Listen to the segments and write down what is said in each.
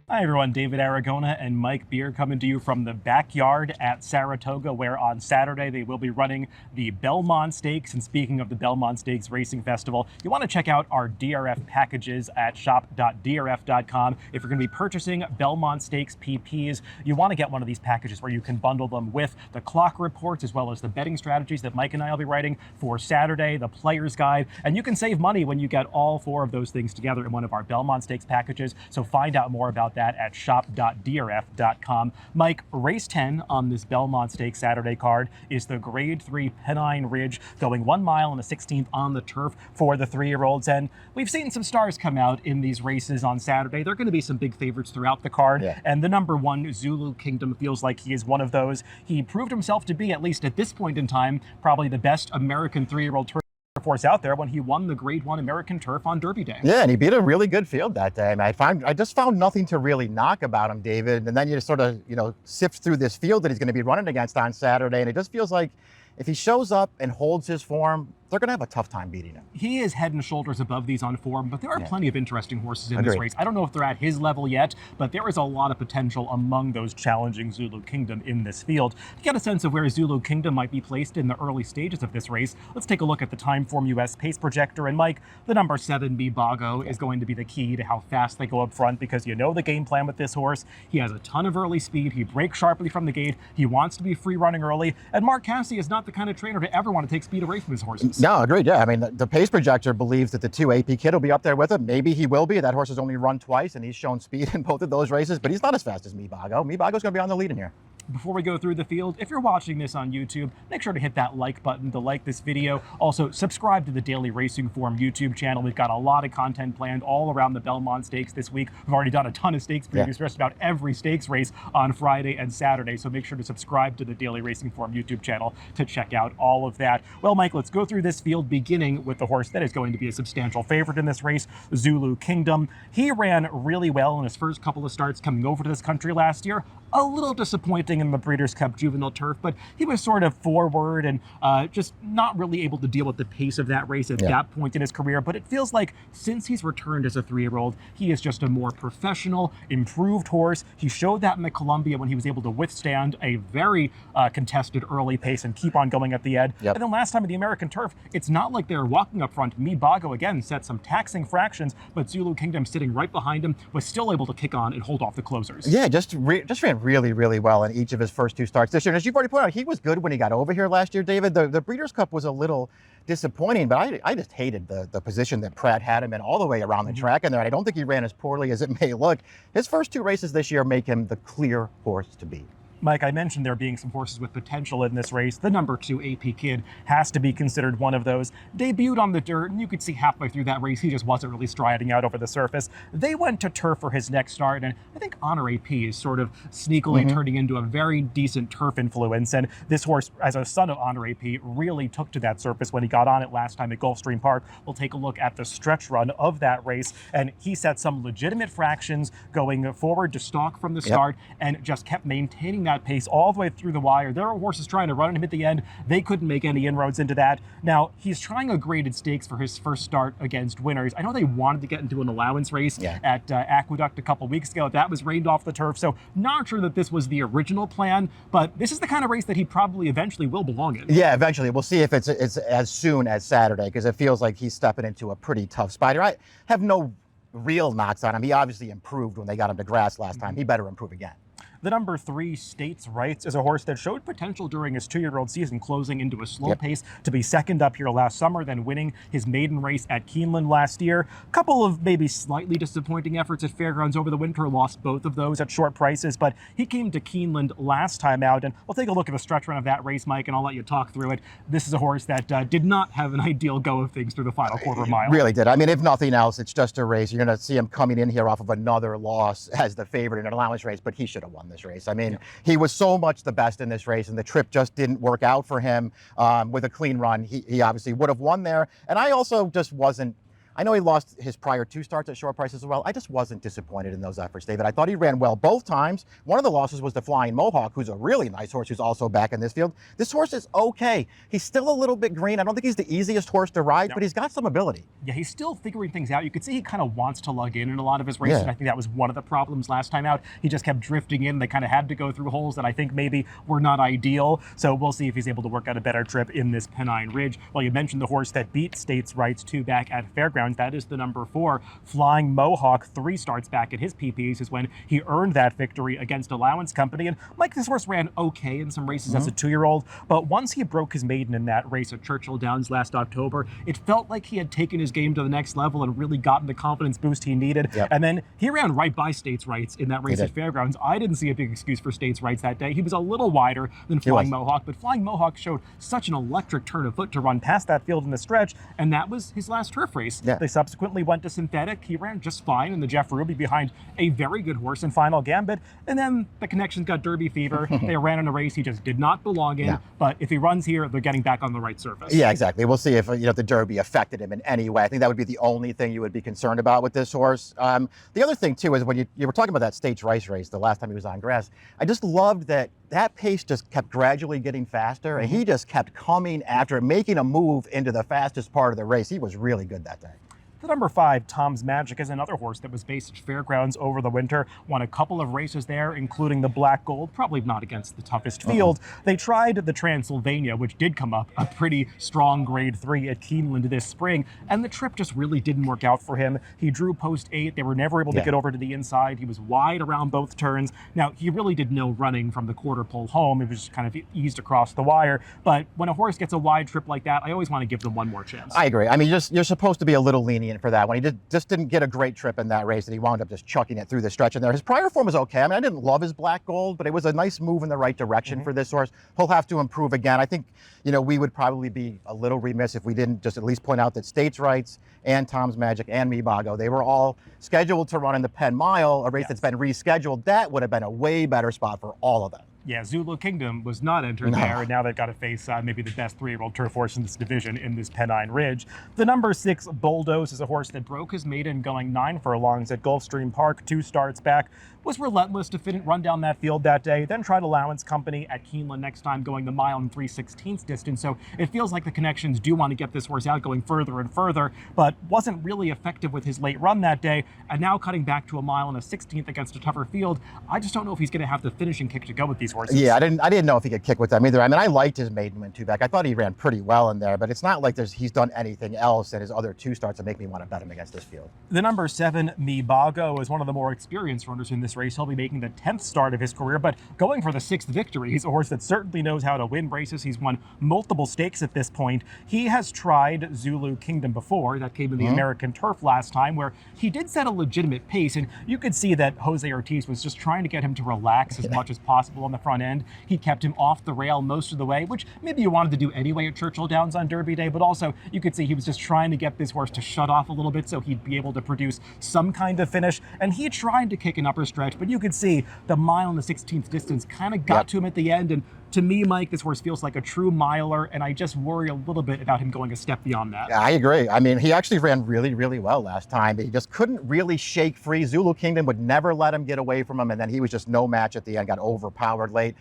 Hi everyone, David Aragona and Mike Beer coming to you from the backyard at Saratoga, where on Saturday they will be running the Belmont Stakes. And speaking of the Belmont Stakes Racing Festival, you want to check out our DRF packages at shop.drf.com. If you're going to be purchasing Belmont Stakes PPs, you want to get one of these packages where you can bundle them with the clock reports as well as the betting strategies that Mike and I will be writing for Saturday, the player's guide, and you can save money when you get all four of those things together in one of our Belmont Stakes packages. So find out more about that at shop.drf.com. Mike, race 10 on this Belmont Stakes Saturday card is the Grade 3 Pennine Ridge, going 1 mile and a 16th on the turf for the 3-year-olds. And we've seen some stars come out in these races on Saturday. There are going to be some big favorites throughout the card. Yeah. And the number 1, Zulu Kingdom, feels like he is one of those. He proved himself to be, at least at this point in time, probably the best American 3-year-old turf horse out there when he won the Grade 1 American Turf on Derby Day. Yeah, and he beat a really good field that day. I mean, I just found nothing to really knock about him, David. And then you just sort of, sift through this field that he's going to be running against on Saturday, and it just feels like if he shows up and holds his form, they're going to have a tough time beating him. He is head and shoulders above these on form, but there are plenty of interesting horses in this race. I don't know if they're at his level yet, but there is a lot of potential among those challenging Zulu Kingdom in this field. To get a sense of where Zulu Kingdom might be placed in the early stages of this race, let's take a look at the Timeform US pace projector. And Mike, the number 7, Mibago, is going to be the key to how fast they go up front, because you know the game plan with this horse. He has a ton of early speed. He breaks sharply from the gate. He wants to be free running early. And Mark Cassidy is not the kind of trainer to ever want to take speed away from his horses. No, agreed. Yeah, I mean, the pace projector believes that the 2 AP Kid will be up there with him. Maybe he will be. That horse has only run twice, and he's shown speed in both of those races, but he's not as fast as Mibago. Mibago's going to be on the lead in here. Before we go through the field, if you're watching this on YouTube, make sure to hit that like button to like this video. Also, subscribe to the Daily Racing Form YouTube channel. We've got a lot of content planned all around the Belmont Stakes this week. We've already done a ton of stakes previews for just about every stakes race on Friday and Saturday, so make sure to subscribe to the Daily Racing Form YouTube channel to check out all of that. Well, Mike, let's go through this field, beginning with the horse that is going to be a substantial favorite in this race, Zulu Kingdom. He ran really well in his first couple of starts coming over to this country last year. A little disappointing in the Breeders' Cup Juvenile Turf, but he was sort of forward and just not really able to deal with the pace of that race at that point in his career. But it feels like since he's returned as a 3-year-old, he is just a more professional, improved horse. He showed that in the Columbia when he was able to withstand a very contested early pace and keep on going at the end. And then last time in the American Turf, it's not like they were walking up front. Mibago again set some taxing fractions, but Zulu Kingdom, sitting right behind him, was still able to kick on and hold off the closers. Yeah, just ran really, really well in each of his first 2 starts this year. And as you've already pointed out, he was good when he got over here last year, David. The Breeders' Cup was a little disappointing, but I just hated the position that Pratt had him in all the way around the track in there. I don't think he ran as poorly as it may look. His first 2 races this year make him the clear horse to beat. Mike, I mentioned there being some horses with potential in this race. The number 2 AP Kid has to be considered one of those. Debuted on the dirt, and you could see halfway through that race, he just wasn't really striding out over the surface. They went to turf for his next start, and I think Honor AP is sort of sneakily turning into a very decent turf influence. And this horse, as a son of Honor AP, really took to that surface when he got on it last time at Gulfstream Park. We'll take a look at the stretch run of that race, and he set some legitimate fractions going forward to stalk from the start and just kept maintaining that pace all the way through the wire. There were horses trying to run him at the end. They couldn't make any inroads into that. Now, he's trying a graded stakes for his first start against winners. I know they wanted to get into an allowance race at Aqueduct a couple weeks ago. That was rained off the turf, so not sure that this was the original plan, but this is the kind of race that he probably eventually will belong in. Yeah, eventually. We'll see if it's as soon as Saturday, because it feels like he's stepping into a pretty tough spot here. I have no real knocks on him. He obviously improved when they got him to grass last time. He better improve again. The number 3, States Rights, is a horse that showed potential during his 2-year-old season, closing into a slow pace to be second up here last summer, then winning his maiden race at Keeneland last year. A couple of maybe slightly disappointing efforts at Fairgrounds over the winter, lost both of those at short prices, but he came to Keeneland last time out, and we'll take a look at the stretch run of that race, Mike, and I'll let you talk through it. This is a horse that did not have an ideal go of things through the final quarter mile. Really did. I mean, if nothing else, it's just a race. You're going to see him coming in here off of another loss as the favorite in an allowance race, but he should have won this race. I mean, he was so much the best in this race, and the trip just didn't work out for him. With a clean run, he obviously would have won there. And I also just wasn't I know he lost his prior 2 starts at short prices as well. I just wasn't disappointed in those efforts, David. I thought he ran well both times. One of the losses was the Flying Mohawk, who's a really nice horse who's also back in this field. This horse is okay. He's still a little bit green. I don't think he's the easiest horse to ride, but he's got some ability. Yeah, he's still figuring things out. You could see he kind of wants to lug in a lot of his races. Yeah. I think that was one of the problems last time out. He just kept drifting in. They kind of had to go through holes that I think maybe were not ideal. So we'll see if he's able to work out a better trip in this Pennine Ridge. Well, you mentioned the horse that beat States Rights 2 back at Fairgrounds. That is the number 4, Flying Mohawk. 3 starts back at his PPs is when he earned that victory against Allowance Company. And Mike, this horse ran okay in some races as a 2-year-old, but once he broke his maiden in that race at Churchill Downs last October, it felt like he had taken his game to the next level and really gotten the confidence boost he needed. Yep. And then he ran right by States Rights in that race at Fairgrounds. I didn't see a big excuse for States Rights that day. He was a little wider than Flying Mohawk, but Flying Mohawk showed such an electric turn of foot to run past that field in the stretch, and that was his last turf race. Yeah. They subsequently went to synthetic. He ran just fine in the Jeff Ruby behind a very good horse in Final Gambit, and then the Connections got Derby fever. They ran in a race he just did not belong in, but if he runs here, they're getting back on the right surface. Yeah, exactly. We'll see if the Derby affected him in any way. I think that would be the only thing you would be concerned about with this horse. The other thing too is when you were talking about that States Rice race the last time he was on grass, I just loved that pace just kept gradually getting faster, and he just kept coming after it, making a move into the fastest part of the race. He was really good that day. The number 5, Tom's Magic, is another horse that was based at Fairgrounds over the winter, won a couple of races there, including the Black Gold, probably not against the toughest field. They tried the Transylvania, which did come up a pretty strong grade 3 at Keeneland this spring, and the trip just really didn't work out for him. He drew post 8. They were never able to get over to the inside. He was wide around both turns. Now, he really did no running from the quarter pole home. It was just kind of eased across the wire. But when a horse gets a wide trip like that, I always want to give them one more chance. I agree. I mean, you're supposed to be a little lenient for that one. He just didn't get a great trip in that race, and he wound up just chucking it through the stretch in there. His prior form was okay. I mean, I didn't love his Black Gold, but it was a nice move in the right direction for this horse. He'll have to improve again. I think, we would probably be a little remiss if we didn't just at least point out that States Rights and Tom's Magic and Mibago, they were all scheduled to run in the Penn Mile, a race that's been rescheduled. That would have been a way better spot for all of them. Yeah, Zulu Kingdom was not entered there, and now they've got to face maybe the best 3-year-old turf horse in this division in this Pennine Ridge. The number 6, Bulldoze, is a horse that broke his maiden going 9 furlongs at Gulfstream Park 2 starts back, was relentless to run down that field that day, then tried Allowance Company at Keeneland next time, going the mile and 3/16 distance. So it feels like the Connections do want to get this horse out going further and further, but wasn't really effective with his late run that day, and now cutting back to a mile and a 16th against a tougher field. I just don't know if he's going to have the finishing kick to go with these horses. Yeah, I didn't know if he could kick with them either. I mean, I liked his maiden win 2 back. I thought he ran pretty well in there, but it's not like he's done anything else in his other 2 starts to make me want to bet him against this field. The number 7, Mibago, is one of the more experienced runners in this race. He'll be making the 10th start of his career, but going for the 6th victory. He's a horse that certainly knows how to win races. He's won multiple stakes at this point. He has tried Zulu Kingdom before. That came in the American Turf last time, where he did set a legitimate pace, and you could see that Jose Ortiz was just trying to get him to relax as much as possible on the front end. He kept him off the rail most of the way, which maybe you wanted to do anyway at Churchill Downs on Derby Day, but also you could see he was just trying to get this horse to shut off a little bit so he'd be able to produce some kind of finish. And he tried to kick an upper stretch, but you could see the mile and the 16th distance kind of got to him at the end. And to me, Mike, this horse feels like a true miler, and I just worry a little bit about him going a step beyond that. I agree. I mean, he actually ran really, really well last time. He just couldn't really shake free. Zulu Kingdom would never let him get away from him, and then he was just no match at the end, got overpowered late.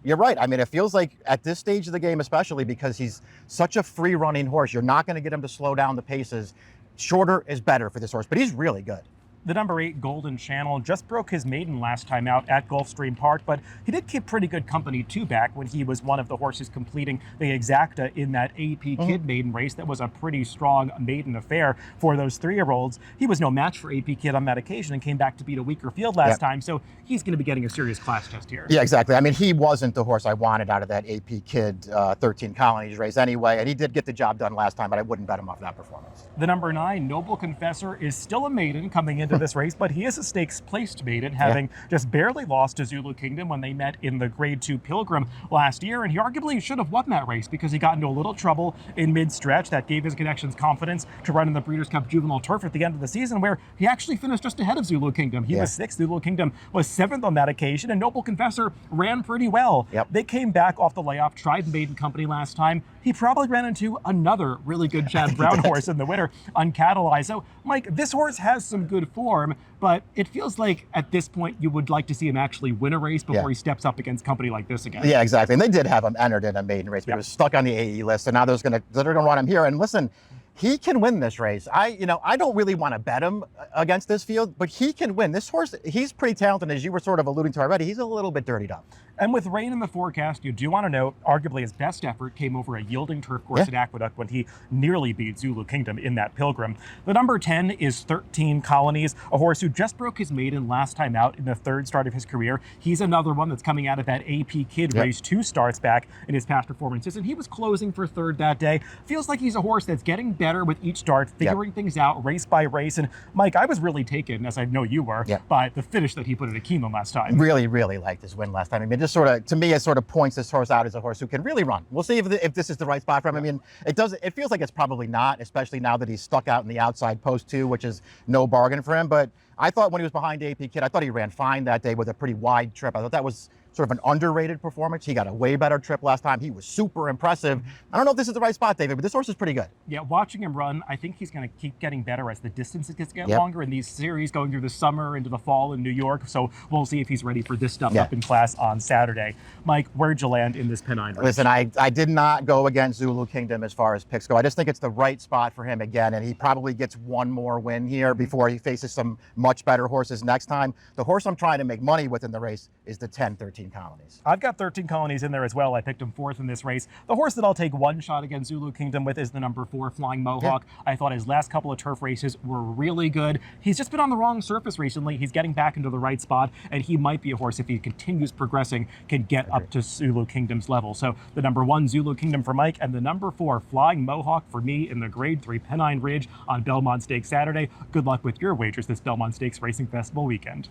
You're right. I mean, it feels like at this stage of the game, especially because he's such a free-running horse, you're not going to get him to slow down the paces. Shorter is better for this horse, but he's really good. The number 8, Golden Channel, just broke his maiden last time out at Gulfstream Park, but he did keep pretty good company too back when he was one of the horses completing the Exacta in that AP Kid maiden race. That was a pretty strong maiden affair for those 3-year-olds. He was no match for AP Kid on that occasion and came back to beat a weaker field last time, so he's going to be getting a serious class test here. Yeah, exactly. I mean, he wasn't the horse I wanted out of that AP Kid 13 Colonies race anyway, and he did get the job done last time, but I wouldn't bet him off that performance. The number 9, Noble Confessor, is still a maiden coming into into this race, but he is a stakes placed maiden, having just barely lost to Zulu Kingdom when they met in the Grade 2 Pilgrim last year, and he arguably should have won that race because he got into a little trouble in mid-stretch that gave his connections confidence to run in the Breeders' Cup Juvenile Turf at the end of the season, where he actually finished just ahead of Zulu Kingdom. He was 6th, Zulu Kingdom was 7th on that occasion, and Noble Confessor ran pretty well. They came back off the layoff, tried Maiden Company last time. He probably ran into another really good Chad Brown horse in the winter, Uncatalyzed. So, Mike, this horse has some good form, but it feels like at this point you would like to see him actually win a race before he steps up against company like this again. Yeah, exactly. And they did have him entered in a maiden race, but he was stuck on the AE list, and now they're gonna run him here. And listen, he can win this race. I don't really want to bet him against this field, but he can win. This horse, he's pretty talented, as you were sort of alluding to already. He's a little bit dirtied up. And with rain in the forecast, you do want to note, arguably his best effort came over a yielding turf course at Aqueduct when he nearly beat Zulu Kingdom in that Pilgrim. The number 10 is 13 Colonies, a horse who just broke his maiden last time out in the 3rd start of his career. He's another one that's coming out of that AP Kid race 2 starts back in his past performances, and he was closing for 3rd that day. Feels like he's a horse that's getting better with each start, figuring things out race by race. And Mike, I was really taken, as I know you were, by the finish that he put at Keeneland last time. Really, really liked his win last time. I mean, just sort of, to me, it sort of points this horse out as a horse who can really run. We'll see if this is the right spot for him. I mean, it feels like it's probably not, especially now that he's stuck out in the outside post 2, which is no bargain for him. But I thought when he was behind AP Kid, I thought he ran fine that day with a pretty wide trip. I thought that was sort of an underrated performance. He got a way better trip last time. He was super impressive. I don't know if this is the right spot, David, but this horse is pretty good. Yeah, watching him run, I think he's going to keep getting better as the distances get longer in these series going through the summer into the fall in New York. So we'll see if he's ready for this stuff up in class on Saturday. Mike, where'd you land in this Pennine Ridge? Listen, I did not go against Zulu Kingdom as far as picks go. I just think it's the right spot for him again, and he probably gets one more win here before he faces some much better horses next time. The horse I'm trying to make money with in the race is the 10, 13 Colonies. I've got 13 Colonies in there as well. I picked him 4th in this race. The horse that I'll take one shot against Zulu Kingdom with is the number 4, Flying Mohawk. I thought his last couple of turf races were really good. He's just been on the wrong surface recently. He's getting back into the right spot, and he might be a horse, if he continues progressing, can get up to Zulu Kingdom's level. So the number 1, Zulu Kingdom for Mike, and the number 4, Flying Mohawk for me in the Grade 3 Pennine Ridge on Belmont Stakes Saturday. Good luck with your wagers this Belmont Stakes Racing Festival weekend.